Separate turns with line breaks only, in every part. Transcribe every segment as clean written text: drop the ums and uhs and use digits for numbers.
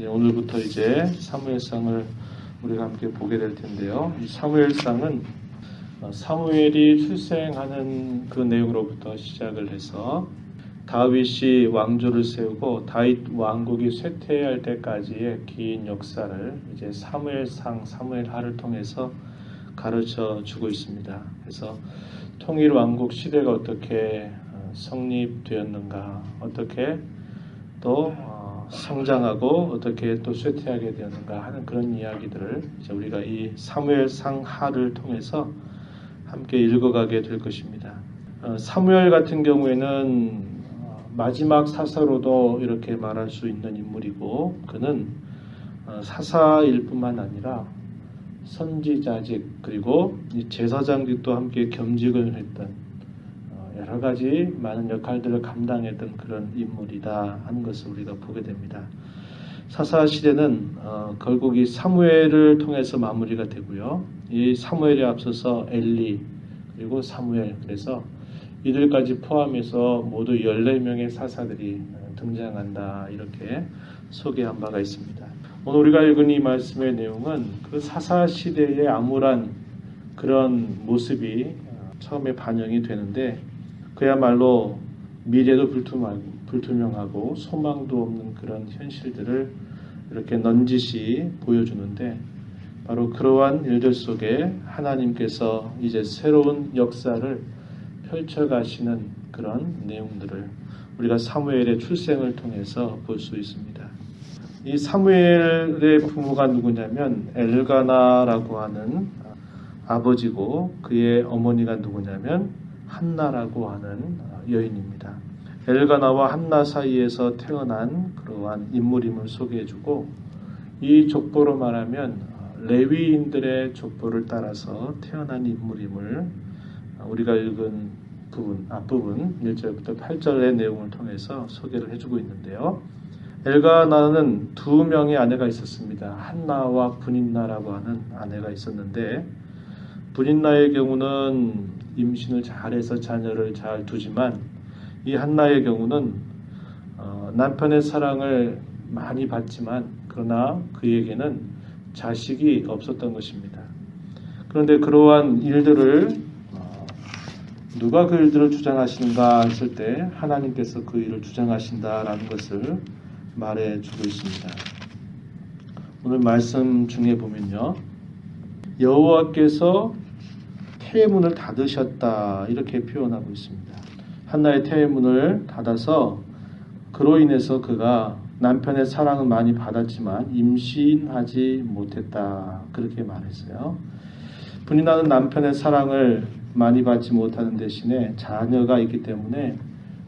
오늘부터 이제 사무엘상을 우리가 함께 보게 될 텐데요. 이 사무엘상은 사무엘이 출생하는 그 내용으로부터 시작을 해서 다윗이 왕조를 세우고 다윗 왕국이 쇠퇴할 때까지의 긴 역사를 이제 사무엘상, 사무엘하를 통해서 가르쳐 주고 있습니다. 그래서 통일 왕국 시대가 어떻게 성립되었는가, 어떻게 또 성장하고 어떻게 또 쇠퇴하게 되었는가 하는 그런 이야기들을 이제 우리가 이 사무엘상 하를 통해서 함께 읽어가게 될 것입니다. 사무엘 같은 경우에는 마지막 사사로도 이렇게 말할 수 있는 인물이고, 그는 사사일 뿐만 아니라 선지자직 그리고 제사장직도 함께 겸직을 했던 여러 가지 많은 역할들을 감당했던 그런 인물이다 하는 것을 우리가 보게 됩니다. 사사 시대는 결국 이 사무엘을 통해서 마무리가 되고요. 이 사무엘에 앞서서 엘리 그리고 사무엘, 그래서 이들까지 포함해서 모두 14명의 사사들이 등장한다, 이렇게 소개한 바가 있습니다. 오늘 우리가 읽은 이 말씀의 내용은 그 사사 시대의 암울한 그런 모습이 처음에 반영이 되는데, 그야말로 미래도 불투명하고 소망도 없는 그런 현실들을 이렇게 넌지시 보여주는데, 바로 그러한 일들 속에 하나님께서 이제 새로운 역사를 펼쳐가시는 그런 내용들을 우리가 사무엘의 출생을 통해서 볼 수 있습니다. 이 사무엘의 부모가 누구냐면 엘가나라고 하는 아버지고, 그의 어머니가 누구냐면 한나라고 하는 여인입니다. 엘가나와 한나 사이에서 태어난 그러한 인물임을 소개해주고, 이 족보로 말하면 레위인들의 족보를 따라서 태어난 인물임을 우리가 읽은 앞부분 1절부터 8절의 내용을 통해서 소개를 해주고 있는데요. 엘가나는 2명의 아내가 있었습니다. 한나와 브닌나라고 하는 아내가 있었는데, 브닌나의 경우는 임신을 잘해서 자녀를 잘 두지만, 이 한나의 경우는 남편의 사랑을 많이 받지만 그러나 그에게는 자식이 없었던 것입니다. 그런데 그러한 일들을 누가 그 일들을 주장하시는가 했을 때 하나님께서 그 일을 주장하신다라는 것을 말해주고 있습니다. 오늘 말씀 중에 보면요, 여호와께서 태문을 닫으셨다, 이렇게 표현하고 있습니다. 한나의 태문을 닫아서 그로 인해서 그가 남편의 사랑은 많이 받았지만 임신하지 못했다, 그렇게 말했어요. 브니나는 남편의 사랑을 많이 받지 못하는 대신에 자녀가 있기 때문에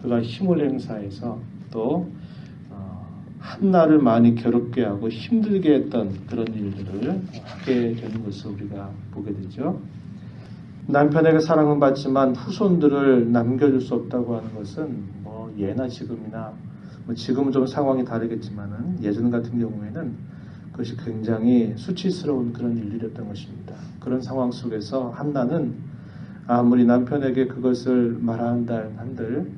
그가 힘을 행사해서 또 한나를 많이 괴롭게 하고 힘들게 했던 그런 일들을 하게 되는 것을 우리가 보게 되죠. 남편에게 사랑은 받지만 후손들을 남겨줄 수 없다고 하는 것은 예나 지금이나 지금은 좀 상황이 다르겠지만은 예전 같은 경우에는 그것이 굉장히 수치스러운 그런 일이었던 것입니다. 그런 상황 속에서 한나는 아무리 남편에게 그것을 말한다 한들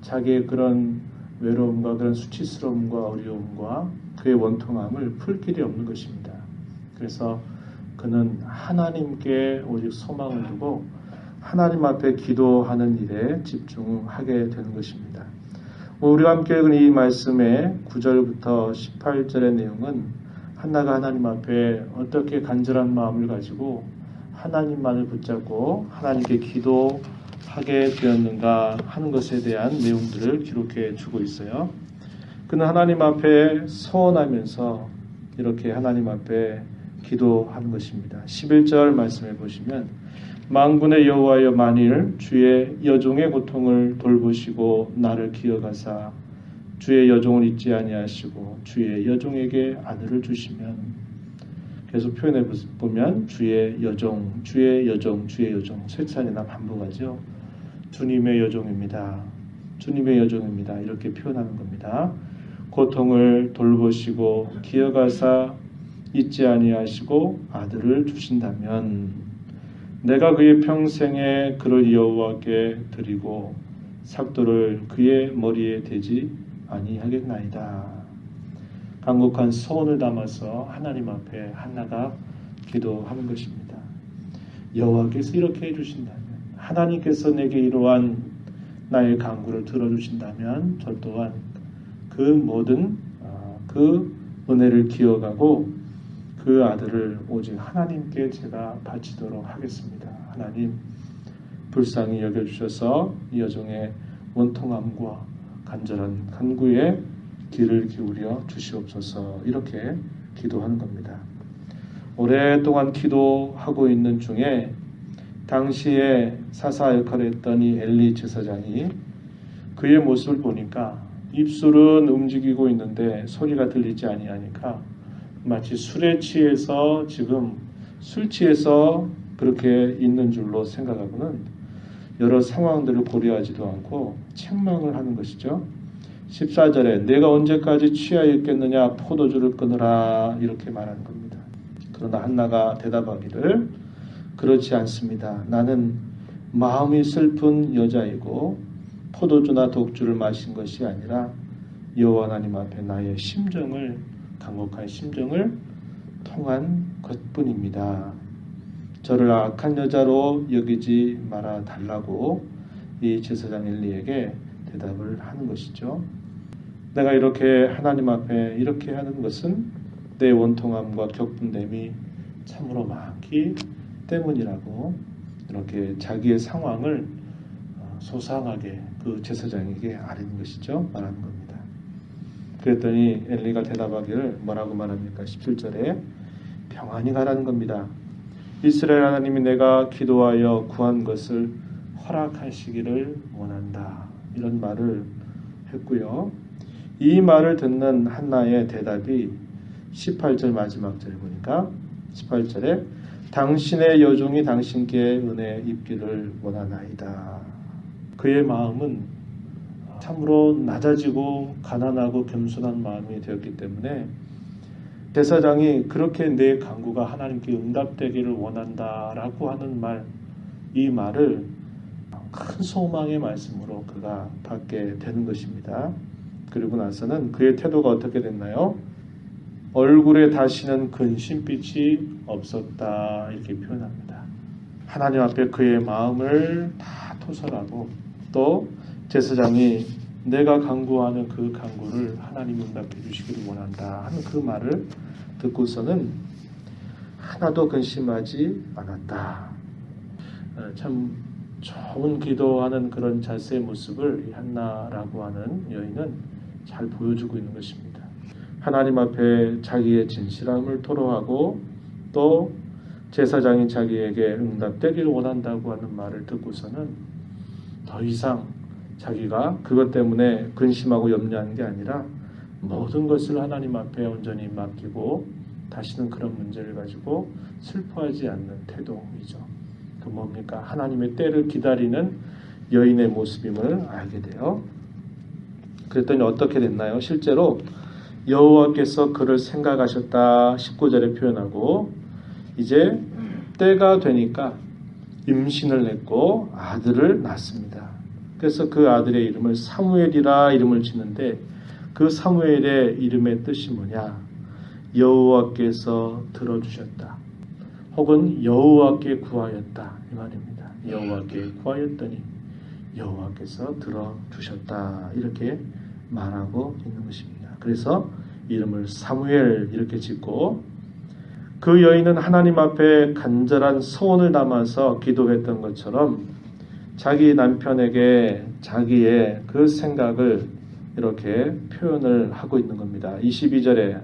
자기의 그런 외로움과 그런 수치스러움과 어려움과 그의 원통함을 풀 길이 없는 것입니다. 그래서 그는 하나님께 오직 소망을 두고 하나님 앞에 기도하는 일에 집중하게 되는 것입니다. 우리가 함께 읽은 이 말씀의 9절부터 18절의 내용은 한나가 하나님 앞에 어떻게 간절한 마음을 가지고 하나님만을 붙잡고 하나님께 기도하게 되었는가 하는 것에 대한 내용들을 기록해 주고 있어요. 그는 하나님 앞에 서원하면서 이렇게 하나님 앞에 기도하는 것입니다. 11절 말씀해 보시면, 만군의 여호와여, 만일 주의 여종의 고통을 돌보시고 나를 기억하사 주의 여종을 잊지 아니하시고 주의 여종에게 아들을 주시면, 계속 표현해 보면 주의 여종, 주의 여종, 주의 여종 세 차례나 반복하죠. 주님의 여종입니다. 주님의 여종입니다. 이렇게 표현하는 겁니다. 고통을 돌보시고 기억하사 잊지 아니하시고 아들을 주신다면 내가 그의 평생에 그를 여호와께 드리고 삭도를 그의 머리에 대지 아니하겠나이다. 간곡한 소원을 담아서 하나님 앞에 한나가 기도하는 것입니다. 여호와께서 이렇게 해주신다면, 하나님께서 내게 이러한 나의 간구를 들어주신다면 저 또한 그 모든 그 은혜를 기억하고 그 아들을 오직 하나님께 제가 바치도록 하겠습니다. 하나님 불쌍히 여겨주셔서 이 여종의 원통함과 간절한 간구에 귀를 기울여 주시옵소서. 이렇게 기도하는 겁니다. 오랫동안 기도하고 있는 중에 당시에 사사 역할을 했던 이 엘리 제사장이 그의 모습을 보니까 입술은 움직이고 있는데 소리가 들리지 아니하니까 마치 술에 취해서 지금 술 취해서 그렇게 있는 줄로 생각하고는 여러 상황들을 고려하지도 않고 책망을 하는 것이죠. 14절에 내가 언제까지 취하여 있겠느냐, 포도주를 끊으라, 이렇게 말하는 겁니다. 그러나 한나가 대답하기를 그렇지 않습니다. 나는 마음이 슬픈 여자이고 포도주나 독주를 마신 것이 아니라 여호와 하나님 앞에 나의 심정을, 간곡한 심정을 통한 것뿐입니다. 저를 악한 여자로 여기지 말아 달라고 이 제사장 엘리에게 대답을 하는 것이죠. 내가 이렇게 하나님 앞에 이렇게 하는 것은 내 원통함과 격분됨이 참으로 많기 때문이라고 이렇게 자기의 상황을 소상하게 그 제사장에게 아뢰는 것이죠. 말하는 겁니다. 그랬더니 엘리가 대답하기를 뭐라고 말합니까? 17절에 평안히 가라는 겁니다. 이스라엘 하나님이 내가 기도하여 구한 것을 허락하시기를 원한다. 이런 말을 했고요. 이 말을 듣는 한나의 대답이 18절 마지막 절에 보니까 18절에 당신의 여종이 당신께 은혜 입기를 원하나이다. 그의 마음은 참으로 낮아지고 가난하고 겸손한 마음이 되었기 때문에 제사장이 그렇게 내 간구가 하나님께 응답되기를 원한다라고 하는 말, 이 말을 큰 소망의 말씀으로 그가 받게 되는 것입니다. 그리고 나서는 그의 태도가 어떻게 됐나요? 얼굴에 다시는 근심빛이 없었다, 이렇게 표현합니다. 하나님 앞에 그의 마음을 다 토설하고 또 제사장이 내가 간구하는 그 간구를 하나님 응답해 주시기를 원한다 하는 그 말을 듣고서는 하나도 근심하지 않았다. 참 좋은 기도하는 그런 자세의 모습을 이 한나라고 하는 여인은 잘 보여주고 있는 것입니다. 하나님 앞에 자기의 진실함을 토로하고 또 제사장이 자기에게 응답되기를 원한다고 하는 말을 듣고서는 더 이상 자기가 그것 때문에 근심하고 염려하는 게 아니라 모든 것을 하나님 앞에 온전히 맡기고 다시는 그런 문제를 가지고 슬퍼하지 않는 태도이죠. 그 뭡니까? 하나님의 때를 기다리는 여인의 모습임을 알게 돼요. 그랬더니 어떻게 됐나요? 실제로 여호와께서 그를 생각하셨다 19절에 표현하고 이제 때가 되니까 임신을 했고 아들을 낳습니다. 그래서 그 아들의 이름을 사무엘이라 이름을 짓는데 그 사무엘의 이름의 뜻이 뭐냐? 여호와께서 들어주셨다. 혹은 여호와께 구하였다. 이 말입니다. 여호와께 구하였더니 여호와께서 들어주셨다. 이렇게 말하고 있는 것입니다. 그래서 이름을 사무엘 이렇게 짓고 그 여인은 하나님 앞에 간절한 소원을 담아서 기도했던 것처럼 자기 남편에게 자기의 그 생각을 이렇게 표현을 하고 있는 겁니다. 22절에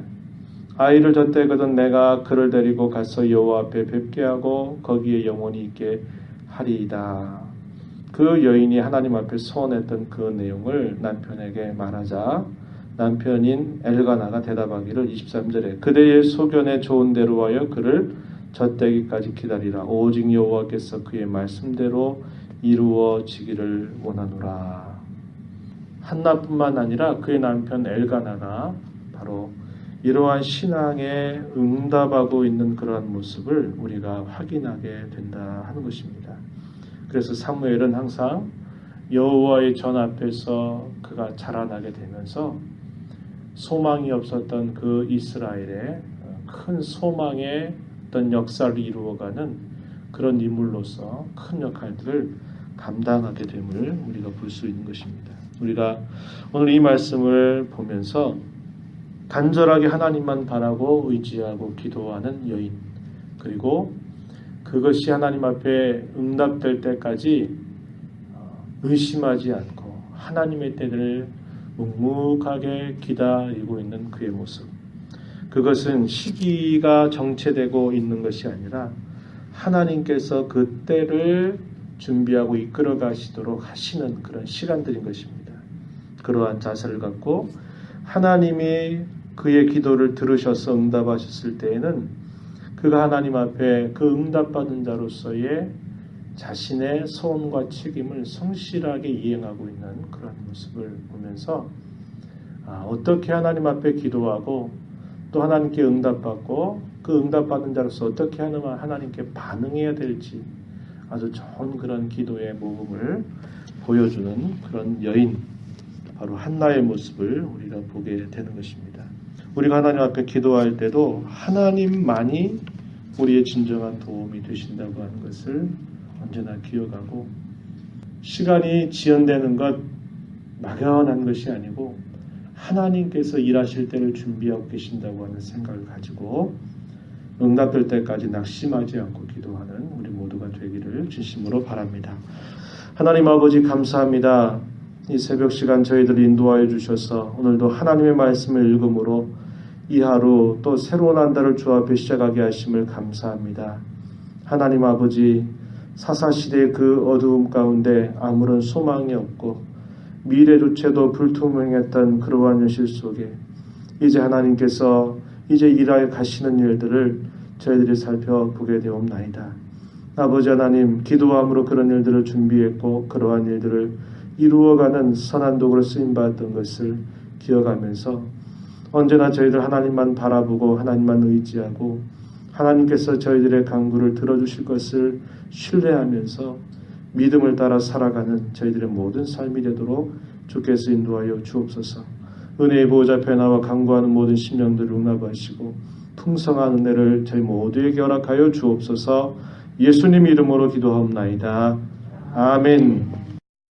아이를 젖대거든 내가 그를 데리고 가서 여호와 앞에 뵙게 하고 거기에 영원히 있게 하리이다. 그 여인이 하나님 앞에 소원했던 그 내용을 남편에게 말하자 남편인 엘가나가 대답하기를 23절에 그대의 소견에 좋은 대로 하여 그를 젖대기까지 기다리라. 오직 여호와께서 그의 말씀대로 이루어지기를 원하노라. 한나뿐만 아니라 그의 남편 엘가나가 바로 이러한 신앙에 응답하고 있는 그러한 모습을 우리가 확인하게 된다 하는 것입니다. 그래서 사무엘은 항상 여호와의 전 앞에서 그가 자라나게 되면서 소망이 없었던 그 이스라엘의 큰 소망의 어떤 역사를 이루어가는 그런 인물로서 큰 역할들을 감당하게 됨을 우리가 볼 수 있는 것입니다. 우리가 오늘 이 말씀을 보면서 간절하게 하나님만 바라고 의지하고 기도하는 여인, 그리고 그것이 하나님 앞에 응답될 때까지 의심하지 않고 하나님의 때를 묵묵하게 기다리고 있는 그의 모습, 그것은 시기가 정체되고 있는 것이 아니라 하나님께서 그 때를 준비하고 이끌어 가시도록 하시는 그런 시간들인 것입니다. 그러한 자세를 갖고 하나님이 그의 기도를 들으셔서 응답하셨을 때에는 그가 하나님 앞에 그 응답받은 자로서의 자신의 소원과 책임을 성실하게 이행하고 있는 그런 모습을 보면서 어떻게 하나님 앞에 기도하고 또 하나님께 응답받고 그 응답받은 자로서 어떻게 하나님께 반응해야 될지 아주 좋은 그런 기도의 모범을 보여주는 그런 여인, 바로 한나의 모습을 우리가 보게 되는 것입니다. 우리가 하나님 앞에 기도할 때도 하나님만이 우리의 진정한 도움이 되신다고 하는 것을 언제나 기억하고, 시간이 지연되는 것 막연한 것이 아니고 하나님께서 일하실 때를 준비하고 계신다고 하는 생각을 가지고 응답될 때까지 낙심하지 않고 기도하는 우리 모두가 되기를 진심으로 바랍니다. 하나님 아버지, 감사합니다. 이 새벽 시간 저희들을 인도하여 주셔서 오늘도 하나님의 말씀을 읽음으로 이 하루 또 새로운 한 달을 주 앞에 시작하게 하심을 감사합니다. 하나님 아버지, 사사시대의 그 어두움 가운데 아무런 소망이 없고 미래조차도 불투명했던 그러한 현실 속에 이제 하나님께서 이제 일하여 가시는 일들을 저희들이 살펴보게 되옵나이다. 아버지 하나님, 기도함으로 그런 일들을 준비했고 그러한 일들을 이루어가는 선한 도구로 쓰임받았던 것을 기억하면서 언제나 저희들 하나님만 바라보고 하나님만 의지하고 하나님께서 저희들의 간구를 들어주실 것을 신뢰하면서 믿음을 따라 살아가는 저희들의 모든 삶이 되도록 주께서 인도하여 주옵소서. 은혜의 보호자 앞에 나와 간구하는 모든 심령들을 용납하시고 풍성한 은혜를 저희 모두에게 허락하여 주옵소서. 예수님 이름으로 기도하옵나이다. 아멘.